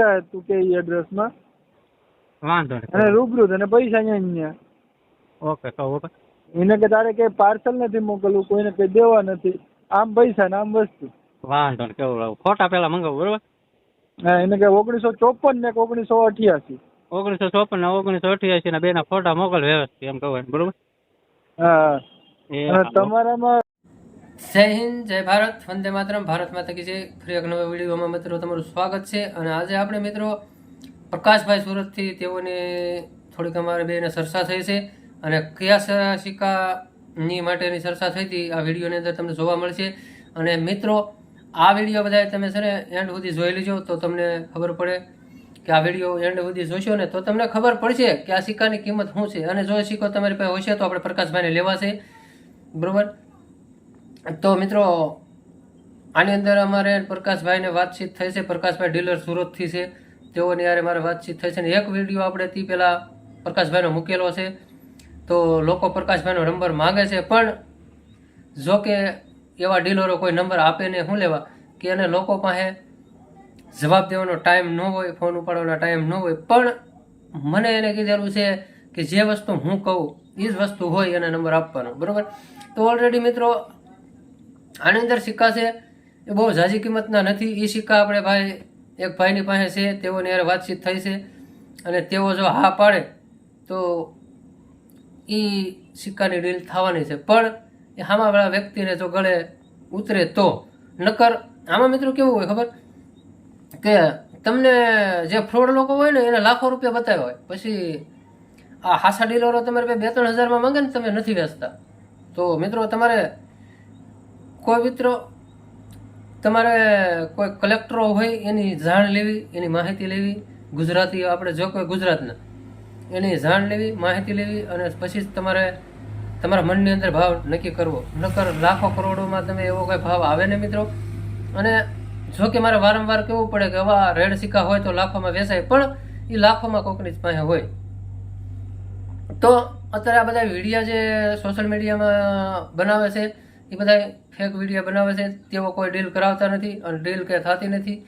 તું કે ઈ એડ્રેસમાં વાંધો નહીં. અને રૂબરૂ અને પૈસા અહીંયા ઓકે કહો ઓકે. એને કે તારે કઈ પાર્સલ નથી મોકલવું, કોઈને કઈ દેવા નથી, આમ પૈસા ને આમ વસ્તુ. વાંધો નહીં કેવું ફોટા પેલા મંગાવું બરોબર. હા, એને કે 1954 ને 1988. 1954 ને 1988 ના બેના ફોટા મોકલ વ્યવસ્થિત એમ કહું બરોબર. હા, એ અને તમારામાં જય હિન્દ, જય ભારત, વંદે માતરમ, ભારત માતા કી જય. ફરી એક નવા વિડીયોમાં મિત્રો તમારું સ્વાગત છે. અને આજે આપણે મિત્રો પ્રકાશભાઈ સુરતથી તેઓની થોડીક અમારે બેને ચર્ચા થઈ છે અને કયા સિક્કાની માટેની ચર્ચા થઈ હતી આ વિડીયોની અંદર તમને જોવા મળશે. અને મિત્રો આ વિડીયો બધા તમે છે ને એન્ડ સુધી જોઈ લેજો તો તમને ખબર પડે કે આ વિડીયો એન્ડ સુધી જોશો ને તો તમને ખબર પડશે કે આ સિક્કાની કિંમત શું છે. અને જો સિક્કો તમારી પાસે હશે તો આપણે પ્રકાશભાઈને લેવા છે બરોબર. તો મિત્રો આની અંદર અમારે પ્રકાશભાઈને વાતચીત થઈ છે. પ્રકાશભાઈ ડીલર સુરતથી છે, તેઓની યારે મારે વાતચીત થઈ છે ને એક વિડીયો આપણે તે પહેલાં પ્રકાશભાઈનો મૂકેલો છે. તો લોકો પ્રકાશભાઈનો નંબર માંગે છે, પણ જો કે એવા ડીલરો કોઈ નંબર આપે ને શું લેવા કે એને લોકો પાસે જવાબ દેવાનો ટાઈમ ન હોય, ફોન ઉપાડવાનો ટાઈમ ન હોય. પણ મને એને કીધેલું છે કે જે વસ્તુ હું કહું એ જ વસ્તુ હોય એને નંબર આપવાનો બરાબર. તો ઓલરેડી મિત્રો આની અંદર સિક્કા છે એ બહુ ઝાઝી કિંમતના નથી. એ સિક્કા આપણે ભાઈ એક ભાઈની પાસે છે, તેઓની યારે વાતચીત થઈ છે અને તેઓ જો હા પાડે તો એ સિક્કાની ડીલ થવાની છે. પણ એ સામાવાળા વ્યક્તિને જો ગળે ઉતરે તો, નકર આમાં મિત્રો કેવું હોય ખબર કે તમને જે ફ્રોડ લોકો હોય ને એને લાખો રૂપિયા બતાવ્યા હોય, પછી આ હાસા ડીલરો તમારે 2-3 હજારમાં માંગે ને તમે નથી વેચતા. તો મિત્રો તમારે કોઈ મિત્રો તમારે કોઈ કલેક્ટરો હોય એની જાણ લેવી, એની માહિતી લેવી. ગુજરાતી આપણે જો કોઈ ગુજરાતના એની જાણ લેવી, માહિતી લેવી અને પછી જ તમારે તમારા મનની અંદર ભાવ નક્કી કરવો. નકર લાખો કરોડોમાં તમે એવો કોઈ ભાવ આવે ને મિત્રો. અને જો કે મારે વારંવાર કહેવું પડે કે આવા રેડ સિક્કા હોય તો લાખોમાં વેચાય, પણ એ લાખોમાં કોકની જ પાસે હોય. તો અત્યારે આ બધા વિડીયા જે સોશિયલ મીડિયામાં બનાવે છે એ બધા ફેક વિડીયો બનાવે છે. તેઓ કોઈ ડીલ કરાવતા નથી અને ડીલ કે થતી નથી.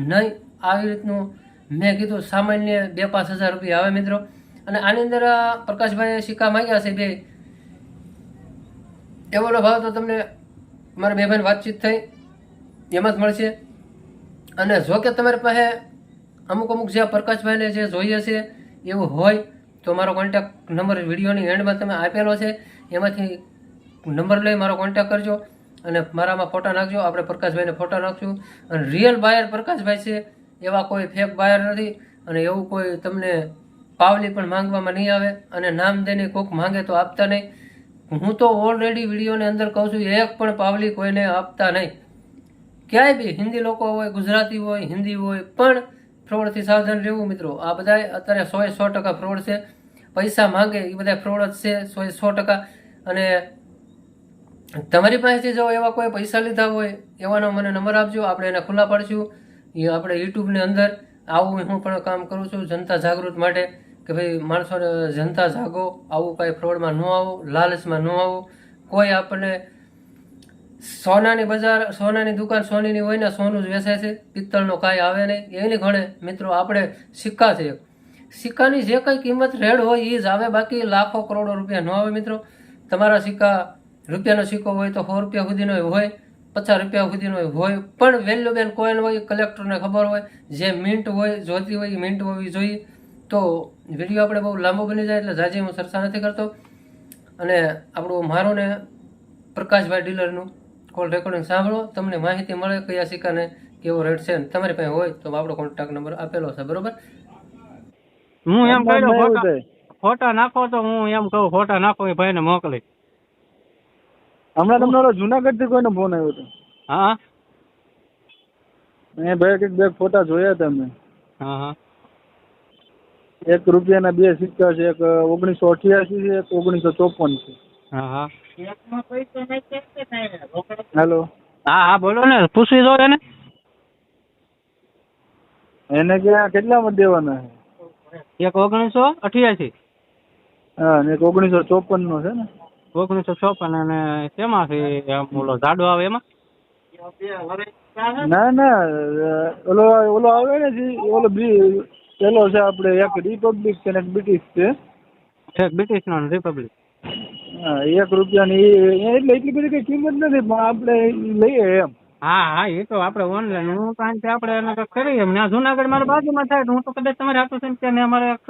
નહીં આવી રીતનું મેં કીધું સામાન્ય 2-5 હજાર રૂપિયા આવે મિત્રો. અને આની અંદર પ્રકાશભાઈએ સિક્કા માંગ્યા છે 2, એવોનો ભાવ તો તમને મારા 2 ભાઈને વાતચીત થઈ એમાં જ મળશે. અને જો કે તમારી પાસે અમુક જે પ્રકાશભાઈને જે જોઈએ છે એવું હોય તો મારો કોન્ટેક્ટ નંબર વિડીયોની એન્ડમાં તમે આપેલો છે, એમાંથી નંબર લઈ મારો કોન્ટેક્ટ કરજો અને મારામાં ફોટા નાખજો. આપણે પ્રકાશભાઈને ફોટા નાખશું. અને રિયલ બાયર પ્રકાશભાઈ છે, એવા કોઈ ફેક બાયર નથી. અને એવું કોઈ તમને પાવલી પણ માંગવામાં નહીં આવે. અને નામ દઈને કોક માંગે તો આપતા નહીં. હું તો ઓલરેડી વિડીયોની અંદર કહું છું, એક પણ પાવલી કોઈને આપતા નહીં. ક્યાંય બી હિન્દી લોકો હોય, ગુજરાતી હોય, હિન્દી હોય, પણ ફ્રોડથી સાવધાન રહેવું મિત્રો. આ બધા અત્યારે 100% ફ્રોડ છે. પૈસા માંગે એ બધા ફ્રોડ જ છે 100%. અને તમારી પાસેથી જો એવા કોઈ પૈસા લીધા હોય એવાનો મને નંબર આપજો, આપણે એને ખુલ્લા પાડશું. એ આપણે યુટ્યુબની અંદર આવું હું પણ કામ કરું છું જનતા જાગૃત માટે કે ભાઈ માણસોને જનતા જાગો, આવું કાંઈ ફ્રોડમાં ન આવો, લાલચમાં ન આવો. કોઈ આપણને સોનાની બજાર, સોનાની દુકાન સોનીની હોય ને સોનું જ વેચાય છે, પિત્તળનો કાંઈ આવે નહીં. એની ઘણે મિત્રો આપણે સિક્કા છે, સિક્કાની જે કંઈ કિંમત રેડ હોય એ જ આવે, બાકી લાખો કરોડો રૂપિયા ન આવે મિત્રો. તમારા સિક્કા રૂપિયાનો સિક્કો હોય તો 100 રૂપિયા સુધીનો હોય, 50 રૂપિયા સુધીનો હોય, પણ વેલ્યુબેન કોઈન હોય, કલેક્ટરને ખબર હોય, જે મિન્ટ હોય જોતી હોય એ મિન્ટ હોવી જોઈએ. તો વિડીયો આપણે બહુ લાંબો બની જાય એટલે જાજી હું ચર્ચા નથી કરતો. અને આપણું મારું ને પ્રકાશભાઈ ડીલરનું કોલ રેકોર્ડિંગ સાંભળો, તમને માહિતી મળે કયા સિક્કાને કેવો રેટ છે. તમારી પાસે હોય તો આપણો કોન્ટેક્ટ નંબર આપેલો છે બરોબર. હું એમ કહ્યું ફોટા નાખો તો હું એમ કહું ફોટા નાખો એ ભાઈને મોકલી. હમણાં તમને ઓલો જુનાગઢથી કોઈનો ફોન આવ્યો હતો. હા મેં ભાઈ કંઈક 2 ફોટા જોયા હતા મેં. હા હા 1 રૂપિયાના 2 સિક્કા છે, એક 1988 છે, એક 1954 છે. હા હા હેલો. હા હા બોલો ને, પૂછી દો એને. એને કે કેટલામાં દેવાના છે? એક 1988. હા, ને એક 1954 નો છે ને. 1954 અને શેમાં છે? ઓલો જાડો આવે એમાં ના ના ઓલો ઓલો આવે ને જી ઓલો પેલો છે આપણે એક રિપબ્લિક છે ને એક બ્રિટિશ છે. બ્રિટિશ નો રિપબ્લિક. હા 1 રૂપિયાની એટલે એટલી બધી કઈ કિંમત નથી પણ આપણે લઈએ એમ. હા એ તો આપણે ઓનલાઈન હું કારણ કે આપણે એને કંઈક કરીએ એમ. ને જુનાગઢ મારા બાજુમાં થાય તો હું તો કદાચ તમારે હાથું છે ત્યાં અમારે એક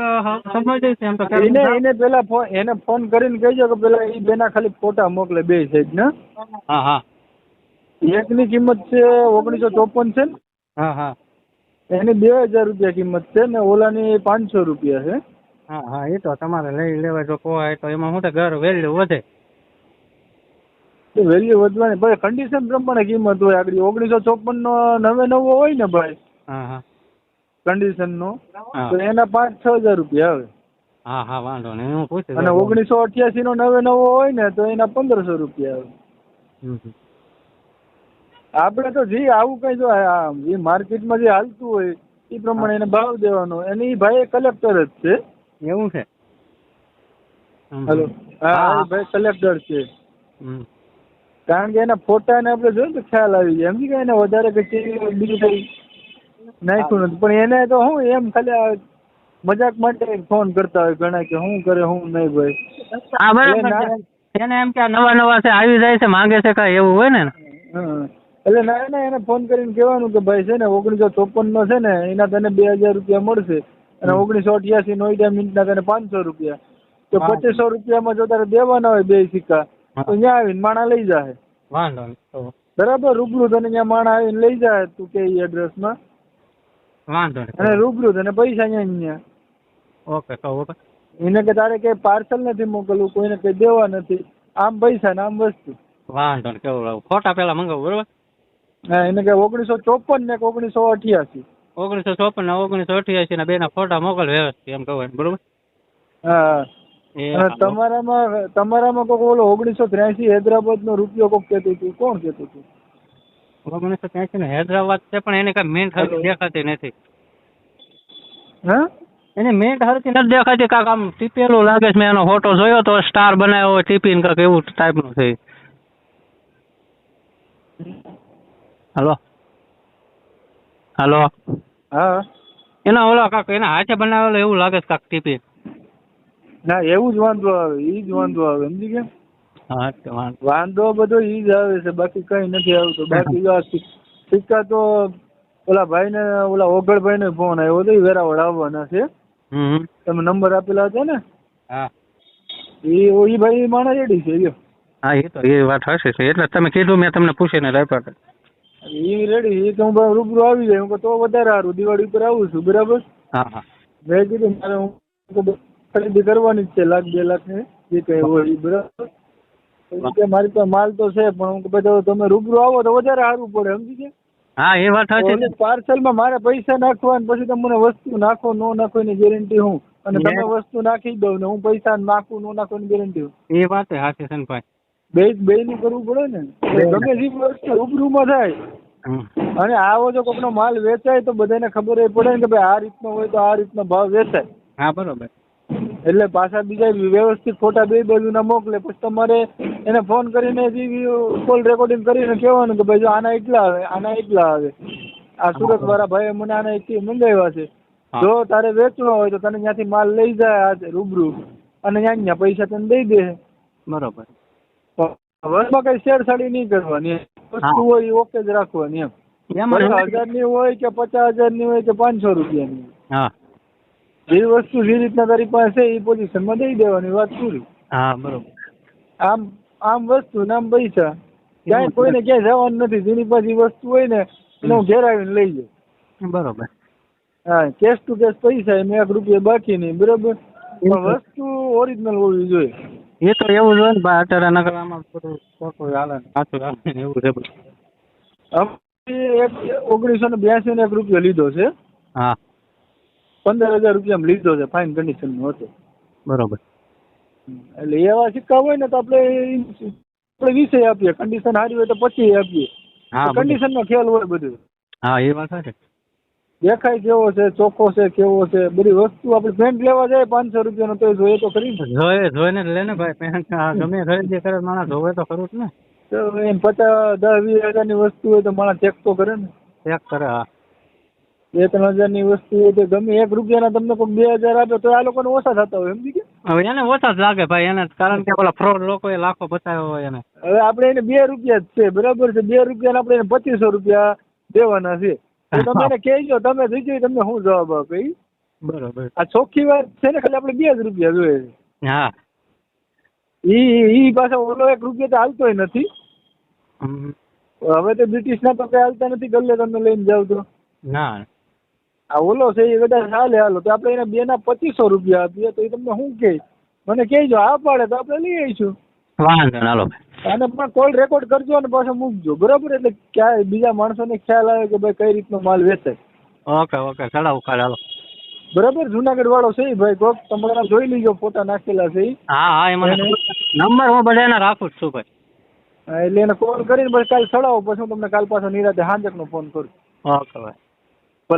સમજ છે એમ તો એને પેલા એને ફોન કરીને કહેજો કે પેલા એ બેના ખાલી ફોટા મોકલે બે સાઈડ ને. હા એકની કિંમત છે 1954 છે ને. હા એની 2000 રૂપિયા કિંમત છે ને ઓલાની 500 રૂપિયા છે. હા એ તો તમારે લઈ લેવાય જો કોઈ તો એમાં શું થાય ઘર વેલ્યુ વધે. વેલ્યુ વધવાની ભાઈ કન્ડિશન પ્રમાણે કિંમત હોય. આગળ 1954 નો 99 હોય ને ભાઈ હા કન્ડિશન નો તો એના 5-6000 રૂપિયા આવે. હા વાંધો નહીં હું પૂછી. અને 1988 નો 99 હોય ને તો એના 1500 રૂપિયા આવે. આપણે તો જે આવું કઈ જો એ માર્કેટમાં જે હાલતું હોય એ પ્રમાણે એને ભાવ દેવાનો. અને એ ભાઈ કલેક્ટર જ છે. એવું છે? હેલો હા ભાઈ કલેક્ટર છે. કારણ કે એના ફોટા ને આપણે જોઈએ તો ખ્યાલ આવી જાય. સમજી ગયા એને વધારે કઈ બીજું કઈ નાખ્યું નથી. પણ એને તો હું એમ ખાલી મજાક માટે ફોન કરતા હોય ઘણા કે શું કરે શું નહીં ભાઈ. હા બરાબર. એને એમ કે નવા છે આવી જાય છે માંગે છે કાંઈ એવું હોય ને. એટલે ના એને ફોન કરીને કહેવાનું કે ભાઈ છે ને 1954 નો છે ને એના તને 2000 રૂપિયા મળશે અને 1988 નો મિનિટના તને 500 રૂપિયા. તો 2500 રૂપિયામાં જો તારે દેવાના હોય બે સિક્કા તો ત્યાં આવીને માણા લઈ જાય. વાંધો નહીં બરાબર. રૂબરૂ તને ત્યાં માણા આવીને લઈ જાય તું કે એડ્રેસમાં. વાંધો નહીં. અને રૂબરૂ તને પૈસા અહીંયા. ઓકે તો એને કે તારે કઈ પાર્સલ નથી મોકલવું કોઈને કઈ દેવા નથી. આમ પૈસા ને આમ વસ્તુ. વાંધો નહીં. કેવું ફોટા પેલા મંગાવું બરોબર. હા એને કે 1954 ને 1988. 1954 ને 1988 ના બેના ફોટા મોકલ વ્યવસ્થિત એમ કહું બરોબર. હા અને તમારામાં કોક ઓલો 1983 હૈદરાબાદ નો રૂપિયો કોક કહેતું હતું. કોણ કહેતું હતું? 1983 નો હૈદરાબાદ છે પણ એને કઈ મિન્ટ હરકી દેખાતી નથી. હા એને મિન્ટ હરકી નથી દેખાતી. કાંક આમ ટીપેલું લાગે છે. મેં એનો ફોટો જોયો તો સ્ટાર બનાવ્યો હોય ટીપીને કાંક એવું ટાઈપનું છે. હાલો હા એના ઓલા કાંક એના હાથે બનાવેલો એવું લાગે છે કાંક ટીપી. ના એવું જ વાંધો આવે. ઈ જ વાંધો આવે. સમજી ગયા? હા વાંધો બધો ઈ જ આવે છે. બાકી કઈ નથી આવતો. બાકી સિક્કા તો ઓલા ભાઈ ને ઓલા ઓગળભાઈ ને ફોન આવ્યો હતો. વેરાવળ આવવાના છે. તમે નંબર આપેલા હતા ને. હા ઈ ભાઈ માણસ રેડી છે. હા એ તો એ વાત હશે છે. એટલે તમે કીધું મેં તમને પૂછીને રાખ્યા. ઈ રેડી. એ તો હું રૂબરૂ આવી જાય. હું તો વધારે સારું દિવાળી ઉપર આવું છું. બરાબર. હા મેં કીધું મારે હું ખરીદી કરવાની જ છે 1,00,000-2 લાખ ને જે કઈ હોય એ. બરાબર. મારી પાસે માલ તો છે પણ હું બધા તમે રૂબરૂ આવો તો વધારે સારું પડે. સમજી ગયા? હા એ વાત હશે. પાર્સલમાં મારે પૈસા નાખવા ને પછી તમે મને વસ્તુ નાખો ન નાખો એની ગેરંટી હું. અને તમે વસ્તુ નાખી દો ને હું પૈસા નાખું ન નાખો એની ગેરંટી હું. એ વાત હાચી છે ને ભાઈ. બે નું કરવું પડે ને. ગમે જે વસ્તુ રૂબરૂમાં થાય. અને આવો જો કોઈનો માલ વેચાય તો બધાને ખબર પડે ને કે ભાઈ આ રીતનો હોય તો આ રીતનો ભાવ વેચાય. હા બરોબર. એટલે પાછા બીજા વ્યવસ્થિત ફોટા બે બાજુના મોકલે પછી તમારે એને ફોન કરીને કોલ રેકોર્ડિંગ કરીને કહેવાનું કે ભાઈ જો આના એટલા આવે આના એટલા આવે. આ સુરત વાળા ભાઈ મને આના એટલી મંગાવ્યા છે. જો તારે વેચવા હોય તો તને ત્યાંથી માલ લઈ જાય રૂબરૂ અને ત્યાં પૈસા તને દઈ દે. બરોબર. વરમાં કઈ શેરછાડી નહીં કરવાની. વસ્તુ હોય એ ઓકે જ રાખવાની એમ. 1000 ની હોય કે 50,000 ની હોય કે 500 રૂપિયાની. હા જે વસ્તુ જે રીતના તારી પાસે એ પોઝિશનમાં દઈ દેવાની. વાત પૂરી. હા બરોબર. આમ વસ્તુ ને આમ પૈસા. ક્યાંય કોઈને ક્યાંય જવાનું નથી. જેની પાસે વસ્તુ હોય ને એને હું ઘેર આવીને લઈ જાઉં. બરોબર. હા કેશ ટુ કેશ પૈસા એમ 1 રૂપિયા બાકી નહીં. બરોબર. પણ વસ્તુ ઓરિજિનલ હોવી જોઈએ. એ તો એવું જોઈએ ને ભાઈ. અત્યારે નગરમાં બધું ખોટું હાલે સાચું હાલે એવું છે બધું. 1982 નો 1 રૂપિયો લીધો છે. હા 15,000 રૂપિયામાં લીધો છે. ફાઇન કન્ડિશન નો હતો. બરોબર. એટલે એવા સિક્કા હોય ને તો આપણે વિષય આપીએ. કન્ડિશન સારી હોય તો પછી આપીએ. કન્ડિશન નો ખ્યાલ હોય બધું. હા એ વાત છે. દેખાય કેવો છે ચોખ્ખો છે કેવો છે બધી વસ્તુ. આપણે પેન્ટ લેવા જાય 500 રૂપિયાનો તો જોઈએ તો ખરી. જોઈને લે ને ભાઈ. પેન્ટ ગમે ખરીદી કરે માણસ જોવે તો ખરું જ ને. તો એને 50-10-20 હજારની વસ્તુ હોય તો માણસ ચેક તો કરે ને. ચેક કરે. હા 2-3 હજારની વસ્તુ હોય તો ગમે 1 રૂપિયાના તમને કોઈ 2000 આપે તો આ લોકોને ઓછા થતા હોય, સમજી ગયા? હવે એને ઓછા જ લાગે ભાઈ એને, કારણ કે પેલા ફ્રોડ લોકોએ લાખો બતાવ્યો હોય એને. હવે આપણે એને 2 રૂપિયા જ છે, બરાબર છે, 2 રૂપિયાના આપણે એને 2500 રૂપિયા દેવાના છે. તો તમે એને કહેજો, તમે જોઈજો તમને શું જવાબ આપે ઈ. બરોબર. આ ચોખ્ખી વાત છે ને, ખાલી આપણે 2 જ રૂપિયા જોઈએ છે. હા ઈ પાછો ઓલો 1 રૂપિયા તો હાલતોય નથી. હમ. હવે તો બ્રિટિશના તો કઈ હાલતા નથી, ગલ્લે તમે લઈને જાવ તો. ના આ ઓલો છે એ કદાચ હાલે હાલો તો આપણે એને 2 ના 2500 રૂપિયા આપીએ તો એ તમને શું કહે મને કહેજો, આ પાડે તો આપણે લઈ આવીશું. વાંધો ના લો. અને પણ કોલ રેકોર્ડ કરજો અને પાછો મૂકજો, બરાબર? એટલે ક્યાંય બીજા માણસોને ખ્યાલ આવે કે ભાઈ કઈ રીતનો માલ વેચાય. ઓકે ઓકે ચડાવું કાલે હાલો. બરાબર? જુનાગઢ વાળો છે ઈ ભાઈ, કોક તમારા જોઈ લીજો, ફોટા નાખેલા છે ઈ. હા હા એ મને નંબર હું બધાને રાખું જ છું ભાઈ. હા, એટલે એને કોલ કરીને પછી કાલ ચડાવો, પછી હું તમને કાલ પાછો નિરાતે હાંજકનો ફોન કરું. ઓકે ભાઈ.